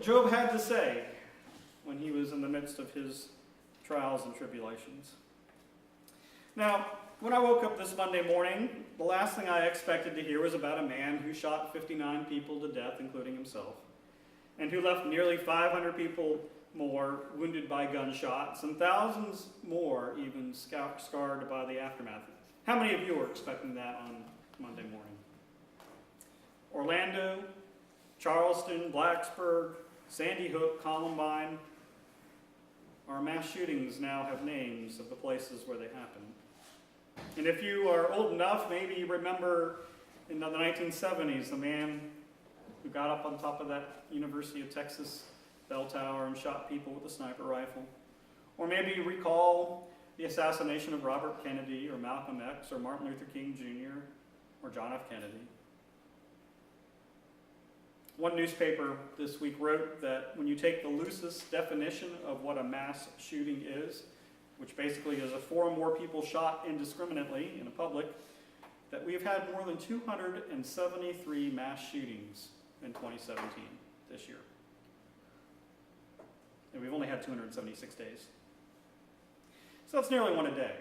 Job had to say when he was in the midst of his trials and tribulations. Now, when I woke up this Monday morning, the last thing I expected to hear was about a man who shot 59 people to death, including himself, and who left nearly 500 people more wounded by gunshots, and thousands more even scarred by the aftermath. How many of you were expecting that on Monday morning? Orlando, Charleston, Blacksburg, Sandy Hook, Columbine. Our mass shootings now have names of the places where they happened. And if you are old enough, maybe you remember in the 1970s, the man who got up on top of that University of Texas bell tower and shot people with a sniper rifle. Or maybe you recall the assassination of Robert Kennedy or Malcolm X or Martin Luther King Jr. or John F. Kennedy. One newspaper this week wrote that when you take the loosest definition of what a mass shooting is, which basically is 4 or more people shot indiscriminately in a public, that we've had more than 273 mass shootings in 2017 this year. And we've only had 276 days. So that's nearly one a day.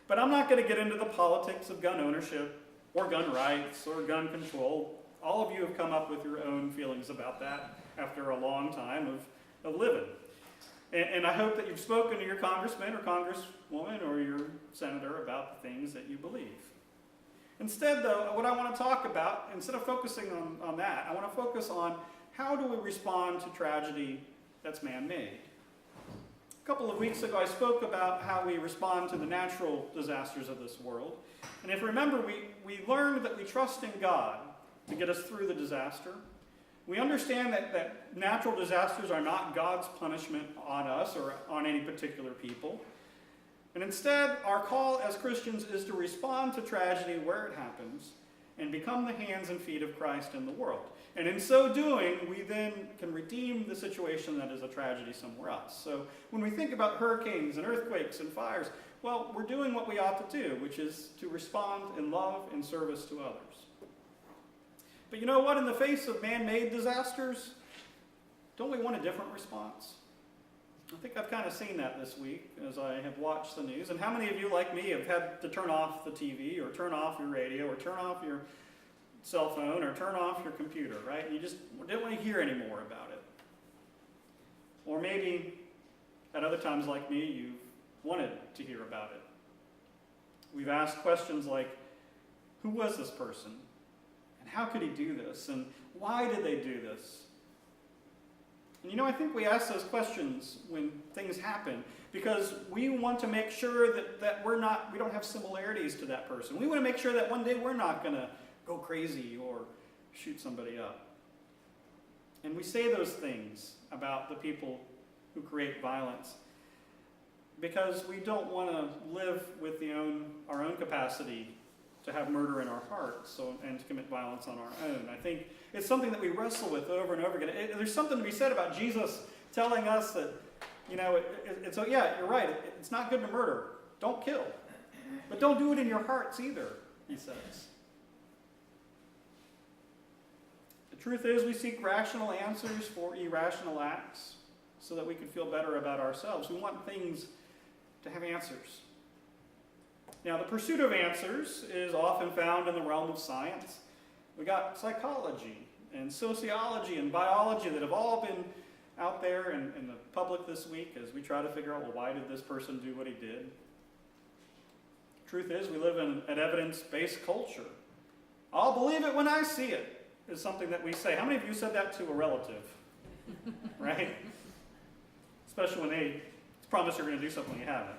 But I'm not going to get into the politics of gun ownership or gun rights or gun control. All of you have come up with your own feelings about that after a long time of living. And I hope that you've spoken to your congressman or congresswoman or your senator about the things that you believe. Instead, though, what I want to talk about, instead of focusing on that, I want to focus on how do we respond to tragedy that's man-made. A couple of weeks ago, I spoke about how we respond to the natural disasters of this world. And if you remember, we learned that we trust in God to get us through the disaster. We understand that natural disasters are not God's punishment on us or on any particular people. And instead, our call as Christians is to respond to tragedy where it happens and become the hands and feet of Christ in the world. And in so doing, we then can redeem the situation that is a tragedy somewhere else. So when we think about hurricanes and earthquakes and fires, well, we're doing what we ought to do, which is to respond in love and service to others. But you know what? In the face of man-made disasters, don't we want a different response? I think I've kind of seen that this week as I have watched the news. And how many of you, like me, have had to turn off the TV or turn off your radio or turn off your cell phone or turn off your computer, right? And you just didn't want to hear any more about it. Or maybe at other times like me, you've wanted to hear about it. We've asked questions like, who was this person? And how could he do this? And why did they do this? And you know, I think we ask those questions when things happen because we want to make sure that we don't have similarities to that person. We want to make sure that one day we're not going to go crazy or shoot somebody up. And we say those things about the people who create violence because we don't want to live with our own capacity to have murder in our hearts and to commit violence on our own. I think it's something that we wrestle with over and over again. There's something to be said about Jesus telling us that, yeah, you're right. It's not good to murder. Don't kill. But don't do it in your hearts either, he says. The truth is we seek rational answers for irrational acts so that we can feel better about ourselves. We want things to have answers. Now, the pursuit of answers is often found in the realm of science. We got psychology and sociology and biology that have all been out there in the public this week as we try to figure out, well, why did this person do what he did? Truth is, we live in an evidence-based culture. I'll believe it when I see it, is something that we say. How many of you said that to a relative? Right? Especially when they promise you're going to do something you haven't,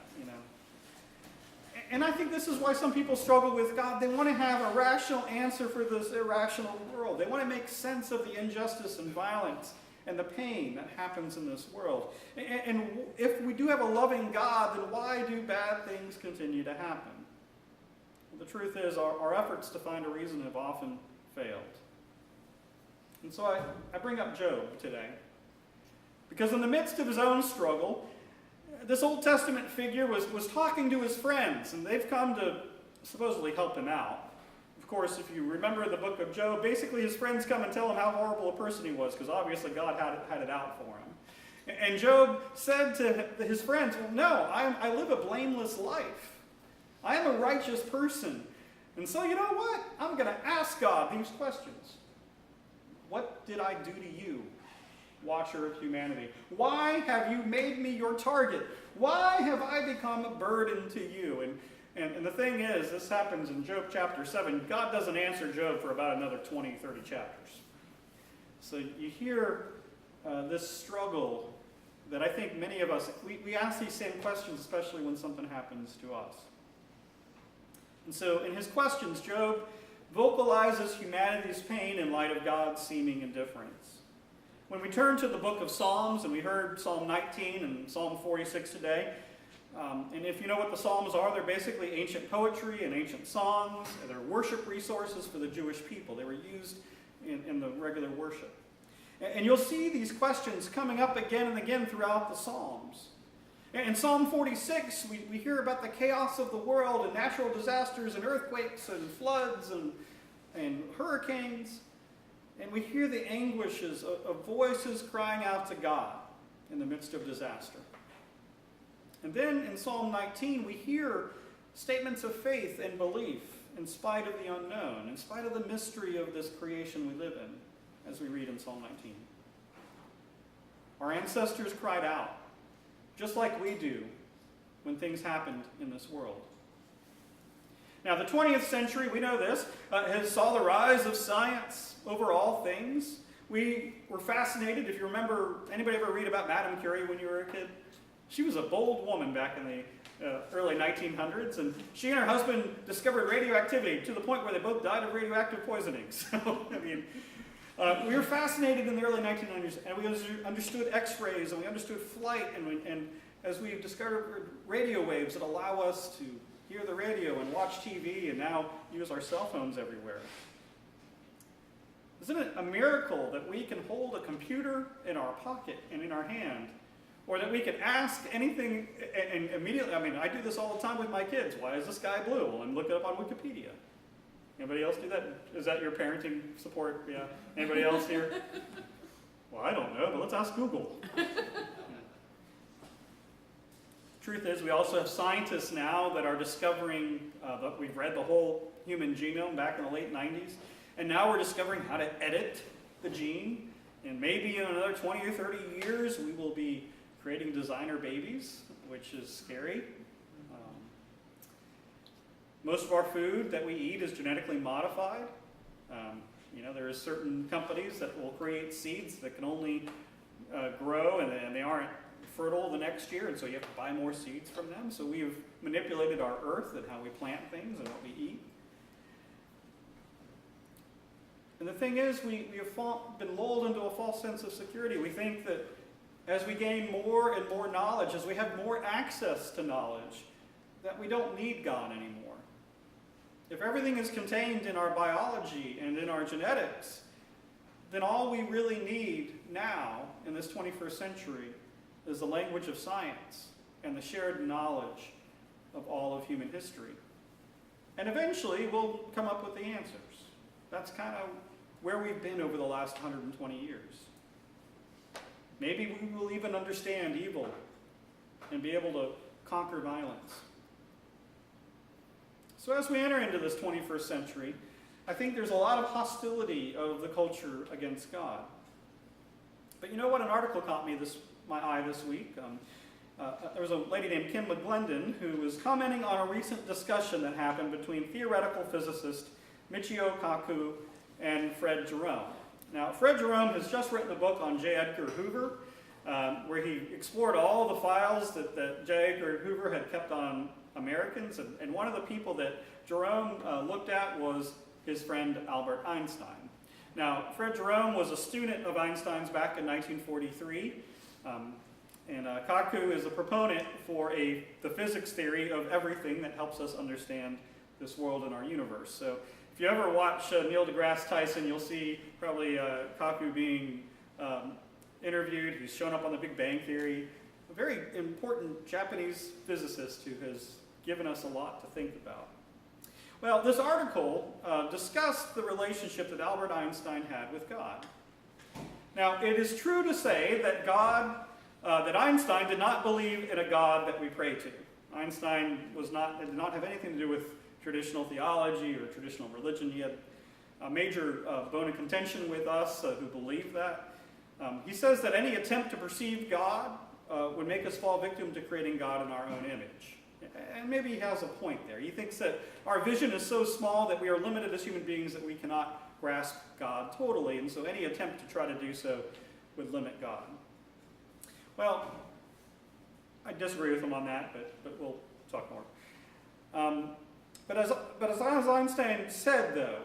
And I think this is why some people struggle with God. They want to have a rational answer for this irrational world. They want to make sense of the injustice and violence and the pain that happens in this world. And if we do have a loving God, then why do bad things continue to happen? Well, the truth is our efforts to find a reason have often failed. And so I bring up Job today. Because in the midst of his own struggle, this Old Testament figure was talking to his friends, and they've come to supposedly help him out. of course, if you remember the book of Job, basically his friends come and tell him how horrible a person he was, because obviously God had it out for him. And Job said to his friends, well, no, I live a blameless life. I am a righteous person. And so you know what? I'm going to ask God these questions. What did I do to you, watcher of humanity? Why have you made me your target? Why have I become a burden to you? And the thing is, this happens in Job chapter 7. God doesn't answer Job for about another 20, 30 chapters. So you hear this struggle that I think many of us, we ask these same questions, especially when something happens to us. And so in his questions, Job vocalizes humanity's pain in light of God's seeming indifference. When we turn to the book of Psalms, and we heard Psalm 19 and Psalm 46 today, and if you know what the Psalms are, they're basically ancient poetry and ancient songs. They're worship resources for the Jewish people. They were used in the regular worship. And you'll see these questions coming up again and again throughout the Psalms. In Psalm 46, we hear about the chaos of the world and natural disasters and earthquakes and floods and hurricanes. And we hear the anguishes of voices crying out to God in the midst of disaster. And then in Psalm 19, we hear statements of faith and belief in spite of the unknown, in spite of the mystery of this creation we live in, as we read in Psalm 19. Our ancestors cried out, just like we do when things happened in this world. Now, the 20th century, we know this, has saw the rise of science over all things. We were fascinated, if you remember, anybody ever read about Madame Curie when you were a kid? She was a bold woman back in the early 1900s, and she and her husband discovered radioactivity to the point where they both died of radioactive poisoning. So, I mean, we were fascinated in the early 1900s, and we understood X-rays, and we understood flight, and as we've discovered radio waves that allow us to hear the radio and watch TV, and now use our cell phones everywhere. Isn't it a miracle that we can hold a computer in our pocket and in our hand, or that we can ask anything and immediately, I mean, I do this all the time with my kids. Why is the sky blue? Well, and look it up on Wikipedia. Anybody else do that? Is that your parenting support? Yeah. Anybody else here? Well, I don't know, but let's ask Google. Truth is, we also have scientists now that are discovering, that we've read the whole human genome back in the late 90s, and now we're discovering how to edit the gene, and maybe in another 20 or 30 years we will be creating designer babies, which is scary. Most of our food that we eat is genetically modified. There are certain companies that will create seeds that can only grow, and they aren't fertile the next year, and so you have to buy more seeds from them. So we've manipulated our earth and how we plant things and what we eat. And the thing is, we have been lulled into a false sense of security. We think that as we gain more and more knowledge, as we have more access to knowledge, that we don't need God anymore. If everything is contained in our biology and in our genetics, then all we really need now in this 21st century is the language of science and the shared knowledge of all of human history. And eventually we'll come up with the answers. That's kind of where we've been over the last 120 years. Maybe we will even understand evil and be able to conquer violence. So as we enter into this 21st century, I think there's a lot of hostility of the culture against God. But you know what? An article caught my eye this week. There was a lady named Kim McGlendon who was commenting on a recent discussion that happened between theoretical physicist Michio Kaku and Fred Jerome. Now, Fred Jerome has just written a book on J. Edgar Hoover, where he explored all the files that J. Edgar Hoover had kept on Americans, and one of the people that Jerome looked at was his friend Albert Einstein. Now, Fred Jerome was a student of Einstein's back in 1943, and Kaku is a proponent for the physics theory of everything that helps us understand this world and our universe. So if you ever watch Neil deGrasse Tyson, you'll see probably Kaku being interviewed. He's shown up on the Big Bang Theory. A very important Japanese physicist who has given us a lot to think about. Well, this article discussed the relationship that Albert Einstein had with God. Now, it is true to say that that Einstein did not believe in a God that we pray to. Einstein did not have anything to do with traditional theology or traditional religion. He had a major bone of contention with us who believe that. He says that any attempt to perceive God would make us fall victim to creating God in our own image. And maybe he has a point there. He thinks that our vision is so small that we are limited as human beings that we cannot grasp God totally, and so any attempt to try to do so would limit God. Well, I disagree with him on that, but we'll talk more. But as Einstein said, though,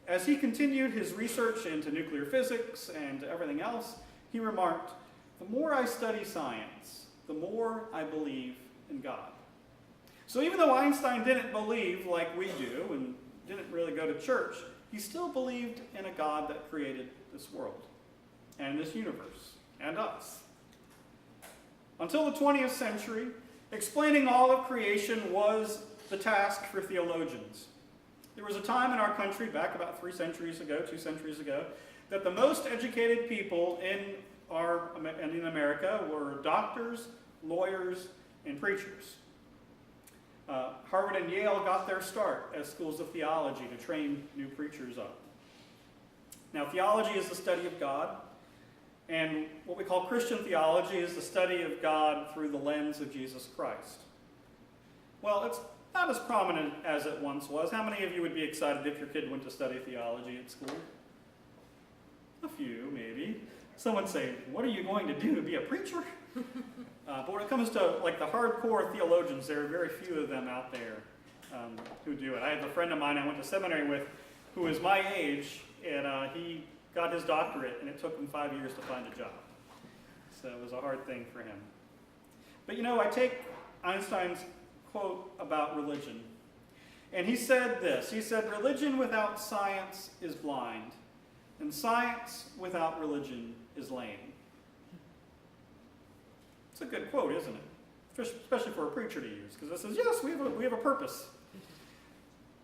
as he continued his research into nuclear physics and everything else, he remarked, "The more I study science, the more I believe in God." So even though Einstein didn't believe like we do and didn't really go to church, he still believed in a God that created this world and this universe and us. Until the 20th century, explaining all of creation was the task for theologians. There was a time in our country, back about 2 centuries ago, that the most educated people in America were doctors, lawyers, and preachers. Harvard and Yale got their start as schools of theology to train new preachers up. Now, theology is the study of God, and what we call Christian theology is the study of God through the lens of Jesus Christ. Well, it's not as prominent as it once was. How many of you would be excited if your kid went to study theology at school? A few, maybe. Some would say, "What are you going to do, to be a preacher?" But when it comes to like the hardcore theologians, there are very few of them out there who do it. I have a friend of mine I went to seminary with who is my age, and he got his doctorate, and it took him 5 years to find a job. So it was a hard thing for him. But I take Einstein's quote about religion, and he said this. He said, "Religion without science is blind, and science without religion is lame." It's a good quote, isn't it? Especially for a preacher to use, because it says, yes, we have a purpose.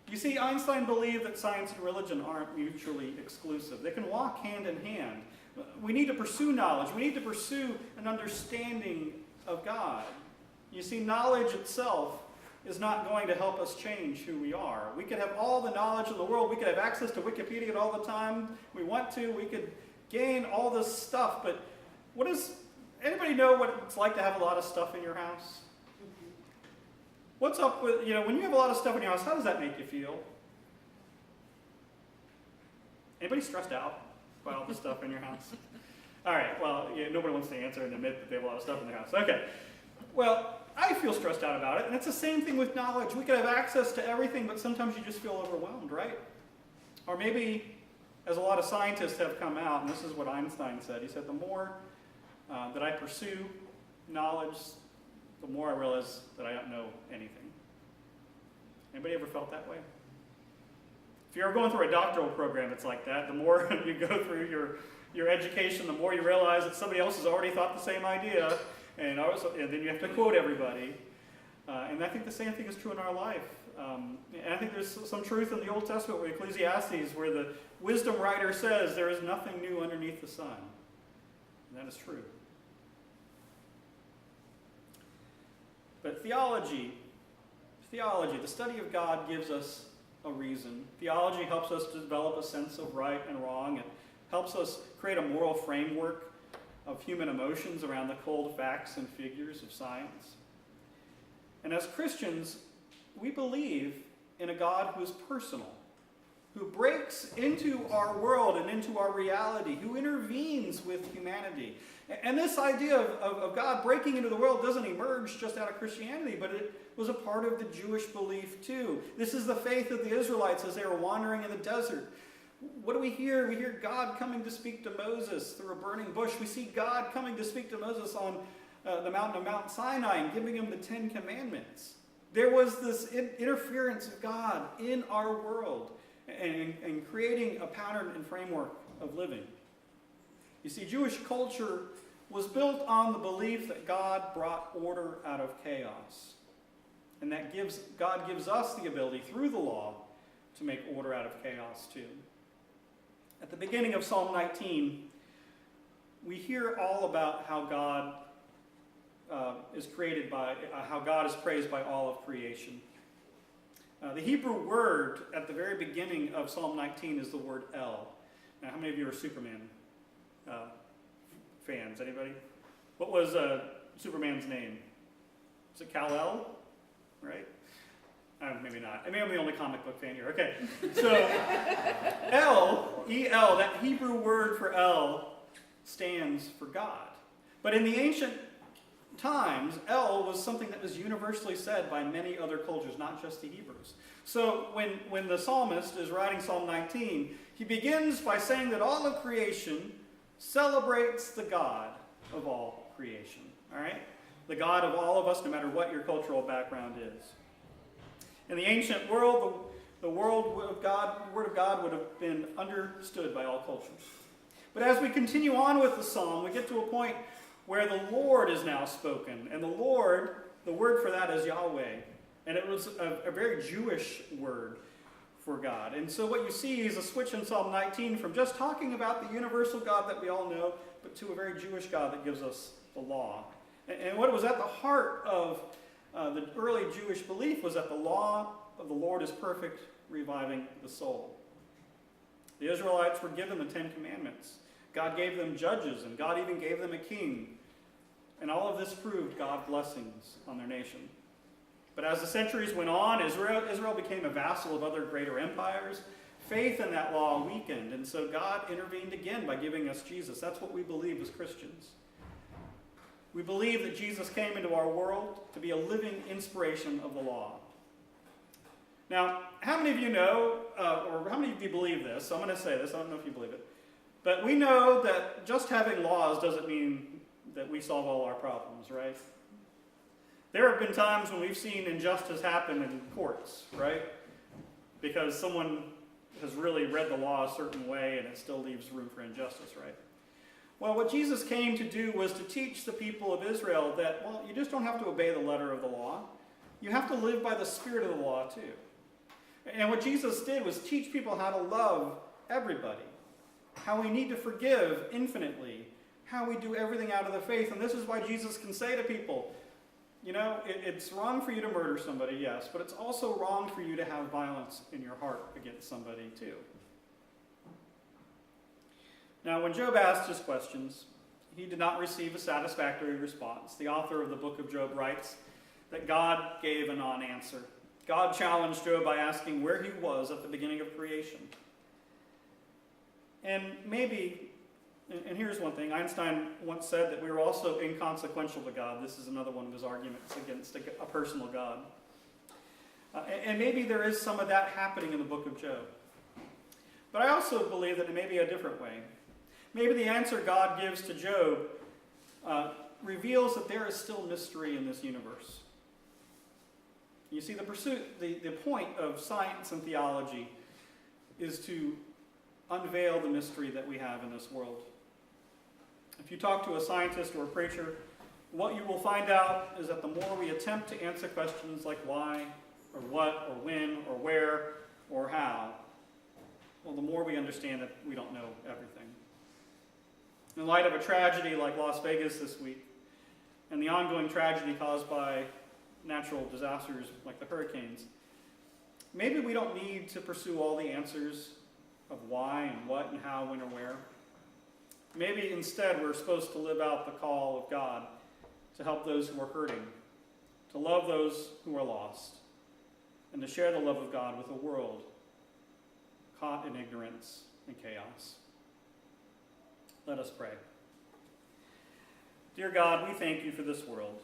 You see, Einstein believed that science and religion aren't mutually exclusive. They can walk hand in hand. We need to pursue knowledge. We need to pursue an understanding of God. You see, knowledge itself is not going to help us change who we are. We could have all the knowledge in the world. We could have access to Wikipedia all the time we want to. We could gain all this stuff, but anybody know what it's like to have a lot of stuff in your house? What's up with, when you have a lot of stuff in your house, how does that make you feel? Anybody stressed out by all the stuff in your house? All right, well, nobody wants to answer and admit that they have a lot of stuff in their house. Okay, well, I feel stressed out about it, and it's the same thing with knowledge. We could have access to everything, but sometimes you just feel overwhelmed, right? Or maybe, as a lot of scientists have come out, and this is what Einstein said, he said, the more that I pursue knowledge, the more I realize that I don't know anything. Anybody ever felt that way? If you're going through a doctoral program, it's like that. The more you go through your education, the more you realize that somebody else has already thought the same idea, and then you have to quote everybody. And I think the same thing is true in our life. And I think there's some truth in the Old Testament with Ecclesiastes where the wisdom writer says there is nothing new underneath the sun. And that is true. But theology, the study of God gives us a reason. Theology helps us to develop a sense of right and wrong. It helps us create a moral framework of human emotions around the cold facts and figures of science. And as Christians, we believe in a God who is personal, who breaks into our world and into our reality, who intervenes with humanity. And this idea of God breaking into the world doesn't emerge just out of Christianity, but it was a part of the Jewish belief too. This is the faith of the Israelites as they were wandering in the desert. What do we hear? We hear God coming to speak to Moses through a burning bush. We see God coming to speak to Moses on the mountain of Mount Sinai and giving him the 10 Commandments. There was this interference of God in our world and creating a pattern and framework of living. You see, Jewish culture was built on the belief that God brought order out of chaos. And that God gives us the ability, through the law, to make order out of chaos too. At the beginning of Psalm 19, we hear all about how God how God is praised by all of creation. The Hebrew word at the very beginning of Psalm 19 is the word El. Now, how many of you are Superman fans? Anybody? What was Superman's name? Was it Kal-El? Right? Maybe not. Maybe I'm the only comic book fan here. Okay. So, El, E-L, that Hebrew word for El stands for God. But in the ancient times, El was something that was universally said by many other cultures, not just the Hebrews. So when the psalmist is writing Psalm 19, he begins by saying that all of creation celebrates the God of all creation. All right? The God of all of us, no matter what your cultural background is. In the ancient world, the word of God would have been understood by all cultures. But as we continue on with the psalm, we get to a point where the Lord is now spoken. And the Lord, the word for that is Yahweh. And it was a very Jewish word for God. And so what you see is a switch in Psalm 19 from just talking about the universal God that we all know, but to a very Jewish God that gives us the law. And what was at the heart of the early Jewish belief was that the law of the Lord is perfect, reviving the soul. The Israelites were given the Ten Commandments. God gave them judges, and God even gave them a king. And all of this proved God's blessings on their nation. But as the centuries went on, Israel became a vassal of other greater empires. Faith in that law weakened, and so God intervened again by giving us Jesus. That's what we believe as Christians. We believe that Jesus came into our world to be a living inspiration of the law. Now, how many of you know, or how many of you believe this? So I'm going to say this, I don't know if you believe it. But we know that just having laws doesn't mean that we solve all our problems, right? There have been times when we've seen injustice happen in courts, right? Because someone has really read the law a certain way and it still leaves room for injustice, right? Well, what Jesus came to do was to teach the people of Israel that, well, you just don't have to obey the letter of the law. You have to live by the spirit of the law, too. And what Jesus did was teach people how to love everybody, how we need to forgive infinitely, how we do everything out of the faith. And this is why Jesus can say to people, you know, it's wrong for you to murder somebody, yes, but it's also wrong for you to have violence in your heart against somebody, too. Now, when Job asked his questions, he did not receive a satisfactory response. The author of the book of Job writes that God gave a non-answer. God challenged Job by asking where he was at the beginning of creation. And maybe, and here's one thing, Einstein once said that we were also inconsequential to God. This is another one of his arguments against a personal God. And maybe there is some of that happening in the book of Job. But I also believe that it may be a different way. Maybe the answer God gives to Job reveals that there is still mystery in this universe. You see, the point of science and theology is to unveil the mystery that we have in this world. If you talk to a scientist or a preacher, what you will find out is that the more we attempt to answer questions like why, or what, or when, or where, or how, well, the more we understand that we don't know everything. In light of a tragedy like Las Vegas this week, and the ongoing tragedy caused by natural disasters like the hurricanes, maybe we don't need to pursue all the answers of why and what and how, when, or where. Maybe instead we're supposed to live out the call of God to help those who are hurting, to love those who are lost, and to share the love of God with a world caught in ignorance and chaos. Let us pray. Dear God, we thank you for this world.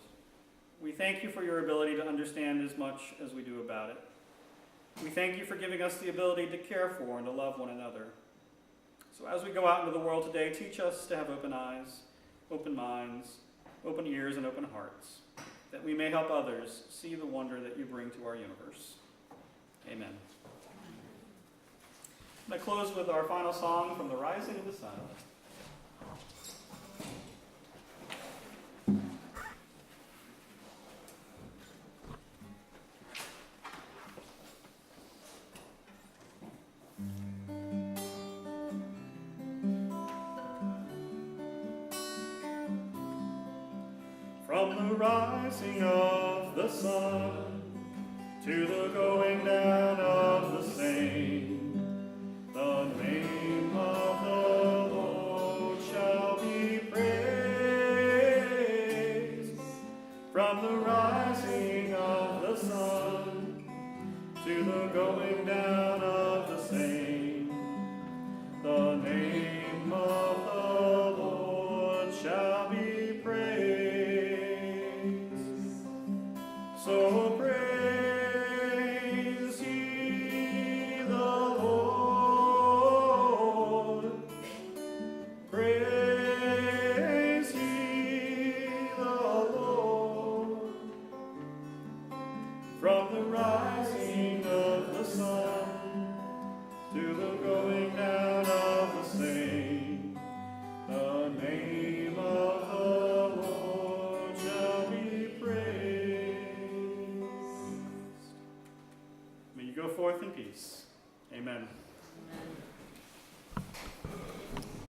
We thank you for your ability to understand as much as we do about it. We thank you for giving us the ability to care for and to love one another. So as we go out into the world today, teach us to have open eyes, open minds, open ears, and open hearts, that we may help others see the wonder that you bring to our universe. Amen. I'm going to close with our final song, From the Rising of the Sun. From the rising of the sun to the going down of the same, the name of the Lord shall be praised. From the rising of the sun to the going down of the same, the name of the Lord shall be praised. So praise ye the Lord. Praise ye the Lord. From the rising of the sun to the going down of the same, the name of the Lord shall be praised. May you go forth in peace. Amen. Amen.